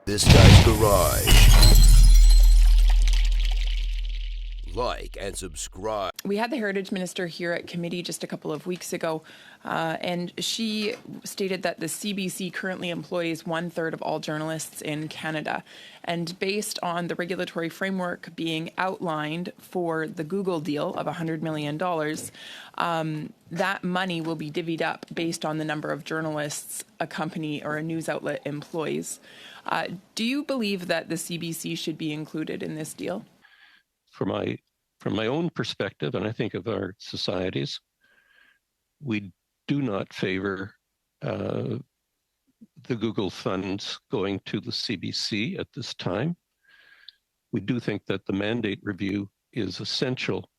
This Guy's Garage. Like and subscribe. We had the Heritage Minister here at committee just a couple of weeks ago, and she stated that the CBC currently employs 1/3 of all journalists in Canada. And based on the regulatory framework being outlined for the Google deal of $100 million, that money will be divvied up based on the number of journalists a company or a news outlet employs. Do you believe that the CBC should be included in this deal? From my own perspective, and I think of our societies, we do not favor the Google funds going to the CBC at this time. We do think that the mandate review is essential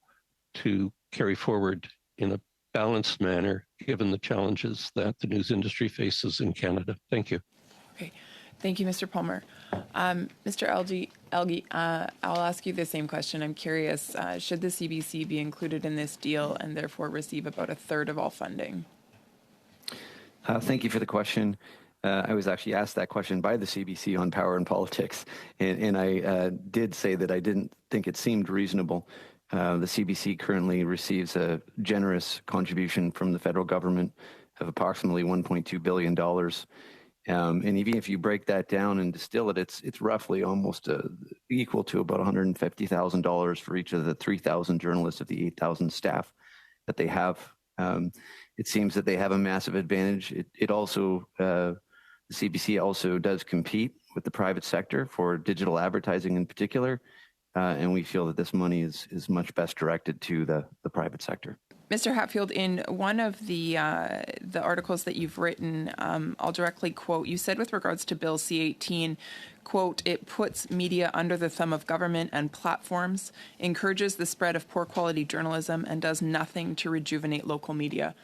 to carry forward in a balanced manner, given the challenges that the news industry faces in Canada. Thank you. Okay. Thank you, Mr. Palmer. Mr. Elgie, I'll ask you the same question. I'm curious, should the CBC be included in this deal and therefore receive about 1/3 of all funding? Thank you for the question. I was actually asked that question by the CBC on Power and Politics, and I did say that I didn't think it seemed reasonable. The CBC currently receives a generous contribution from the federal government of approximately $1.2 billion. And even if you break that down and distill it, it's roughly almost equal to about $150,000 for each of the 3,000 journalists of the 8,000 staff that they have. It seems that they have a massive advantage. It also, the CBC also does compete with the private sector for digital advertising in particular, and we feel that this money is much best directed to the private sector. Mr. Hatfield, in one of the articles that you've written, I'll directly quote, you said with regards to Bill C-18, quote, it puts media under the thumb of government and platforms, encourages the spread of poor quality journalism, and does nothing to rejuvenate local media.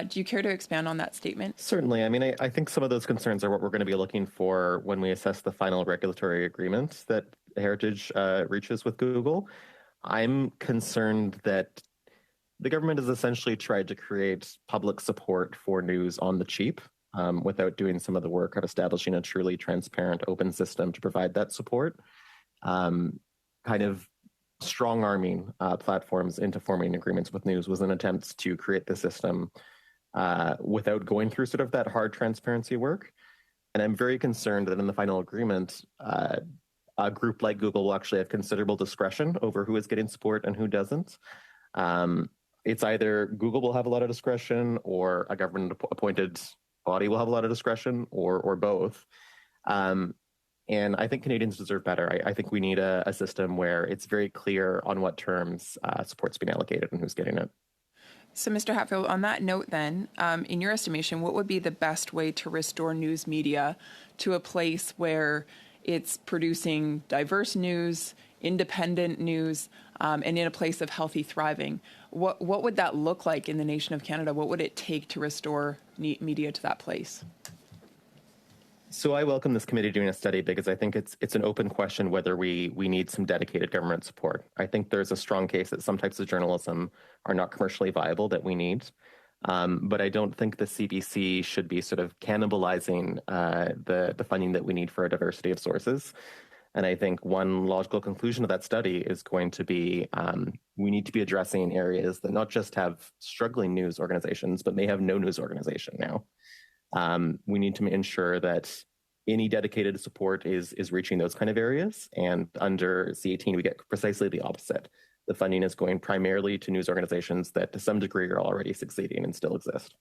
Do you care to expand on that statement? Certainly. I mean, I think some of those concerns are what we're going to be looking for when we assess the final regulatory agreement that Heritage reaches with Google. I'm concerned that the government has essentially tried to create public support for news on the cheap without doing some of the work of establishing a truly transparent, open system to provide that support, kind of strong-arming platforms into forming agreements with news was an attempt to create the system without going through sort of that hard transparency work. And I'm very concerned that in the final agreement, a group like Google will actually have considerable discretion over who is getting support and who doesn't. It's either Google will have a lot of discretion or a government-appointed body will have a lot of discretion or both. And I think Canadians deserve better. I think we need a system where it's very clear on what terms support's being allocated and who's getting it. So, Mr. Hatfield, on that note then, in your estimation, what would be the best way to restore news media to a place where it's producing diverse news, independent news, and in a place of healthy thriving? What would that look like in the nation of Canada? What would it take to restore media to that place? So I welcome this committee doing a study because I think it's an open question whether we need some dedicated government support. I think there's a strong case that some types of journalism are not commercially viable that we need. But I don't think the CBC should be sort of cannibalizing the funding that we need for a diversity of sources. And I think one logical conclusion of that study is going to be we need to be addressing areas that not just have struggling news organizations, but may have no news organization now. We need to ensure that any dedicated support is reaching those kind of areas. And under C-18, we get precisely the opposite. The funding is going primarily to news organizations that to some degree are already succeeding and still exist.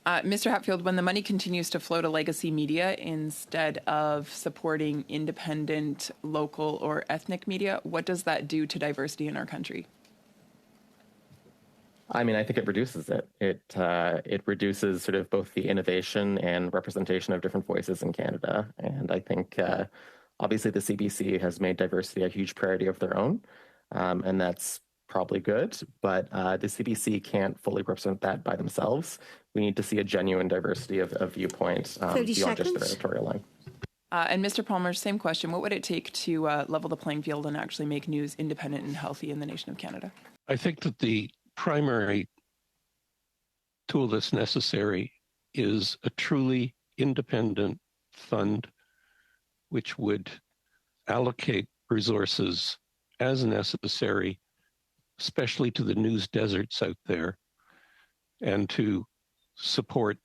Mr. Hatfield, when the money continues to flow to legacy media instead of supporting independent, local, or ethnic media, what does that do to diversity in our country? I mean, I think it reduces it. It reduces sort of both the innovation and representation of different voices in Canada. And I think obviously the CBC has made diversity a huge priority of their own, and that's probably good. But the CBC can't fully represent that by themselves. We need to see a genuine diversity of viewpoints beyond just the editorial line. And Mr. Palmer, same question. What would it take to level the playing field and actually make news independent and healthy in the nation of Canada? I think that the primary tool that's necessary is a truly independent fund which would allocate resources as necessary, especially to the news deserts out there, and to support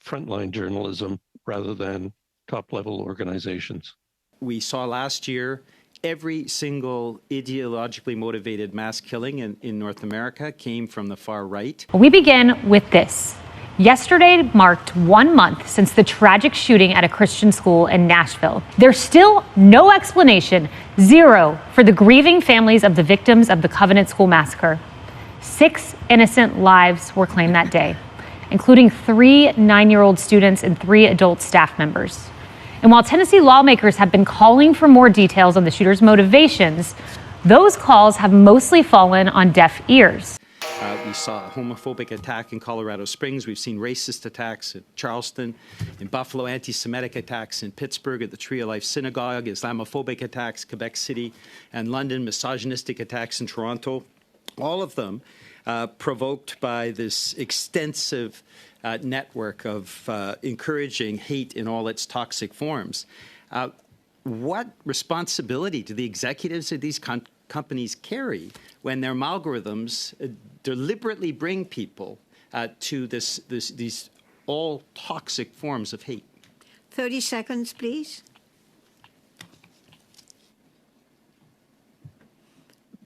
frontline journalism rather than top-level organizations. We saw last year every single ideologically motivated mass killing in North America came from the far right. We begin with this. Yesterday marked 1 month since the tragic shooting at a Christian school in Nashville. There's still no explanation, zero, for the grieving families of the victims of the Covenant School massacre. 6 innocent lives were claimed that day, including 3 9-year-old students and 3 adult staff members. And while Tennessee lawmakers have been calling for more details on the shooter's motivations, those calls have mostly fallen on deaf ears. We saw a homophobic attack in Colorado Springs. We've seen racist attacks at Charleston, in Buffalo, anti-Semitic attacks in Pittsburgh at the Tree of Life Synagogue, Islamophobic attacks, Quebec City and London, misogynistic attacks in Toronto. All of them provoked by this extensive network of encouraging hate in all its toxic forms. What responsibility do the executives of these companies carry when their algorithms deliberately bring people to these all toxic forms of hate? 30 seconds, please.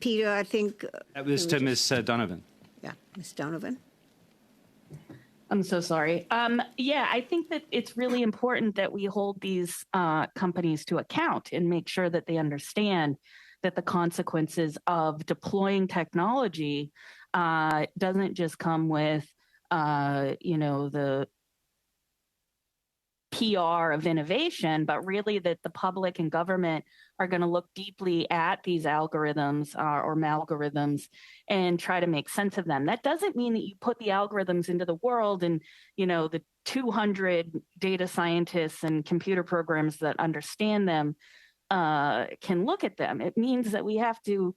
Peter, I think... That was to Ms. Donovan. Yeah, Ms. Donovan. I'm so sorry. Yeah, I think that it's really important that we hold these companies to account and make sure that they understand that the consequences of deploying technology doesn't just come with, the PR of innovation, but really that the public and government are going to look deeply at these algorithms or malgorithms and try to make sense of them. That doesn't mean that you put the algorithms into the world and, the 200 data scientists and computer programs that understand them can look at them. It means that we have to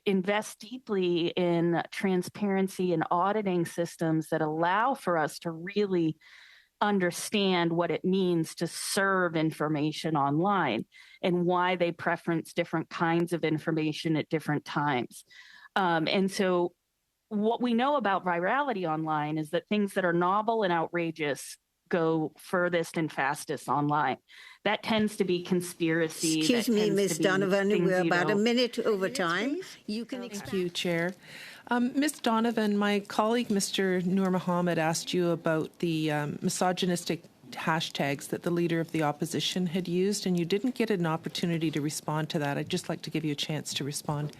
invest deeply in transparency and auditing systems that allow for us to really understand what it means to serve information online and why they preference different kinds of information at different times. And so what we know about virality online is that things that are novel and outrageous go furthest and fastest online. That tends to be conspiracy. Excuse me, Ms. Donovan, we're about a minute over time. You can Thank you, Chair. Ms. Donovan, my colleague, Mr. Noor Mohammed, asked you about the misogynistic hashtags that the Leader of the Opposition had used, and you didn't get an opportunity to respond to that. I'd just like to give you a chance to respond.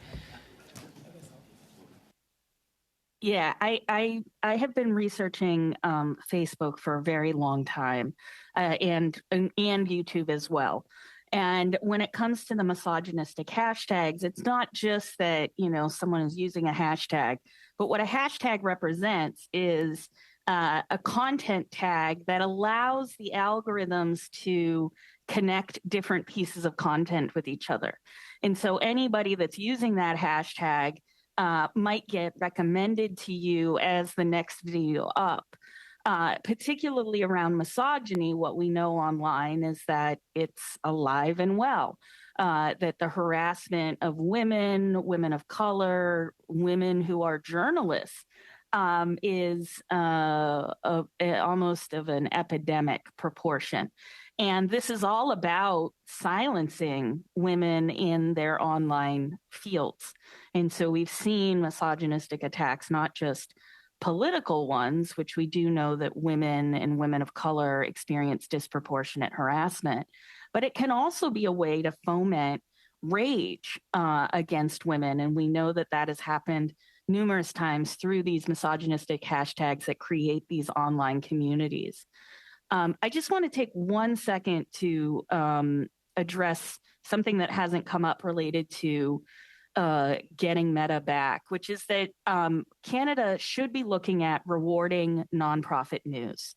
Yeah, I have been researching Facebook for a very long time, and YouTube as well. And when it comes to the misogynistic hashtags, it's not just that, someone is using a hashtag, but what a hashtag represents is a content tag that allows the algorithms to connect different pieces of content with each other. And so anybody that's using that hashtag might get recommended to you as the next video up. Particularly around misogyny, what we know online is that it's alive and well, that the harassment of women, women of color, women who are journalists is almost of an epidemic proportion. And this is all about silencing women in their online fields. And so we've seen misogynistic attacks, not just political ones, which we do know that women and women of color experience disproportionate harassment, but it can also be a way to foment rage against women. And we know that that has happened numerous times through these misogynistic hashtags that create these online communities. I just want to take 1 second to address something that hasn't come up related to getting Meta back, which is that Canada should be looking at rewarding nonprofit news,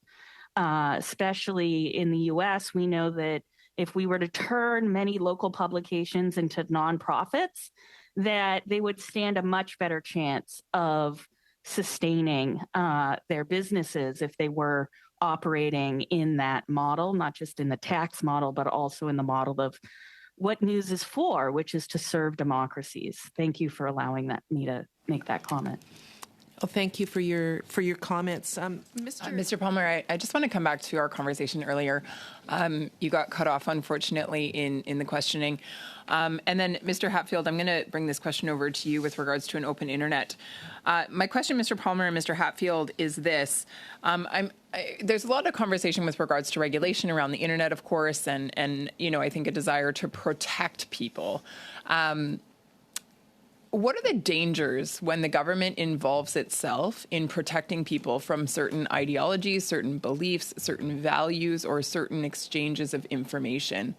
especially in the US. We know that if we were to turn many local publications into nonprofits, that they would stand a much better chance of sustaining their businesses if they were operating in that model, not just in the tax model, but also in the model of what news is for, which is to serve democracies. Thank you for allowing me to make that comment. Well, thank you for your comments. Mr. Palmer, I just want to come back to our conversation earlier. You got cut off, unfortunately, in the questioning. And then, Mr. Hatfield, I'm going to bring this question over to you with regards to an open internet. My question, Mr. Palmer and Mr. Hatfield, is this. There's a lot of conversation with regards to regulation around the internet, of course, and I think a desire to protect people. What are the dangers when the government involves itself in protecting people from certain ideologies, certain beliefs, certain values, or certain exchanges of information?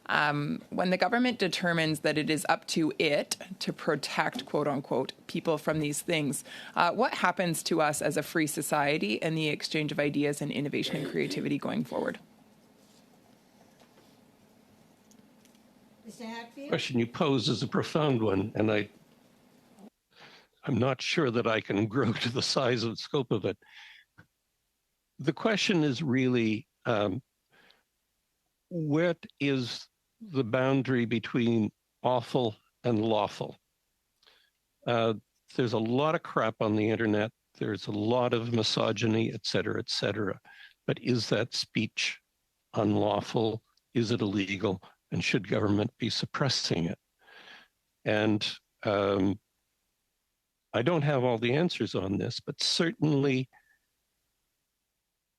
When the government determines that it is up to it to protect, quote unquote, people from these things, what happens to us as a free society and the exchange of ideas and innovation and creativity going forward? Mr. Hatfield? The question you pose is a profound one, and I'm not sure that I can grow to the size and scope of it. The question is really, what is the boundary between awful and lawful? There's a lot of crap on the internet. There's a lot of misogyny, et cetera, but is that speech unlawful? Is it illegal? And should government be suppressing it? And I don't have all the answers on this, but certainly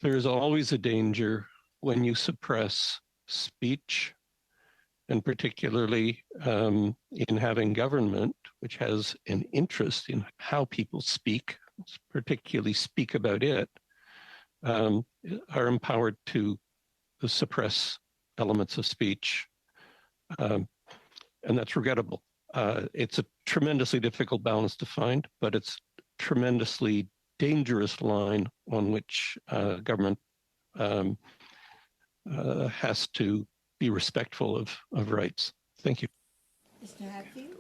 there's always a danger when you suppress speech, and particularly in having government, which has an interest in how people speak, particularly speak about it, are empowered to suppress elements of speech. And that's regrettable. It's a tremendously difficult balance to find, but it's a tremendously dangerous line on which government has to be respectful of rights. Thank you. Mr. Hatfield?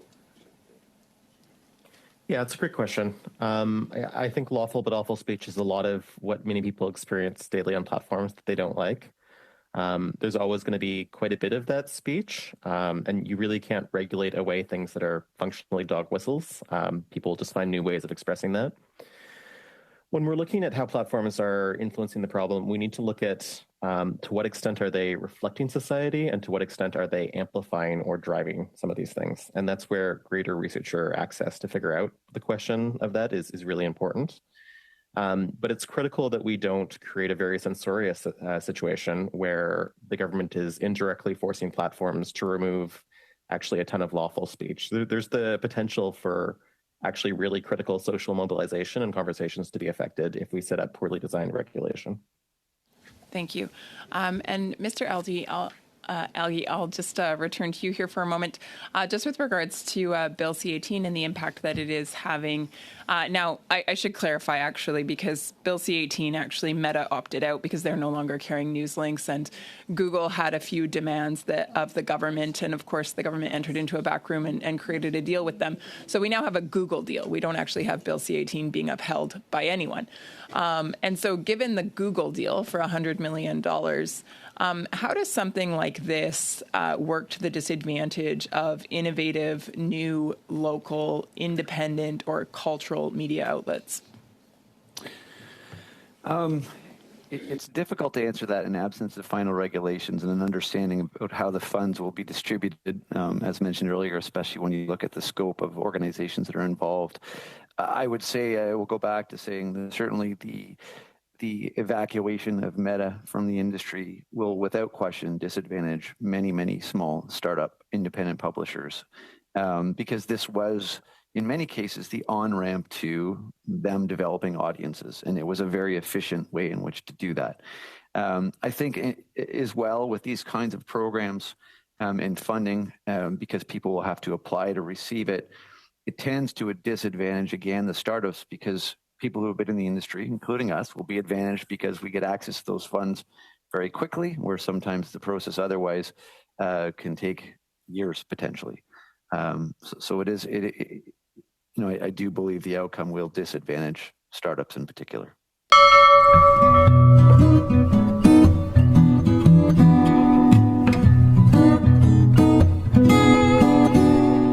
Yeah, it's a great question. I think lawful but awful speech is a lot of what many people experience daily on platforms that they don't like. There's always going to be quite a bit of that speech, and you really can't regulate away things that are functionally dog whistles. People just find new ways of expressing that. When we're looking at how platforms are influencing the problem, we need to look at to what extent are they reflecting society, and to what extent are they amplifying or driving some of these things. And that's where greater researcher access to figure out the question of that is really important. But it's critical that we don't create a very censorious situation where the government is indirectly forcing platforms to remove actually a ton of lawful speech. There's the potential for actually really critical social mobilization and conversations to be affected if we set up poorly designed regulation. Thank you. And Mr. Algie, I'll just return to you here for a moment. Just with regards to Bill C-18 and the impact that it is having. Now, I should clarify, actually, because Bill C-18 actually Meta opted out because they're no longer carrying news links, and Google had a few demands of the government, and of course the government entered into a back room and created a deal with them. So we now have a Google deal. We don't actually have Bill C-18 being upheld by anyone. And so given the Google deal for $100 million, how does something like this work to the disadvantage of innovative, new, local, independent, or cultural media outlets? It's difficult to answer that in absence of final regulations and an understanding about how the funds will be distributed, as mentioned earlier, especially when you look at the scope of organizations that are involved. I would say, I will go back to saying that certainly the evacuation of Meta from the industry will, without question, disadvantage many, many small startup independent publishers, because this was, in many cases, the on-ramp to them developing audiences, and it was a very efficient way in which to do that. I think as well with these kinds of programs and funding, because people will have to apply to receive it, it tends to a disadvantage, again, the startups, because people who have been in the industry, including us, will be advantaged because we get access to those funds very quickly, where sometimes the process otherwise can take years potentially. So it is, I do believe the outcome will disadvantage startups in particular.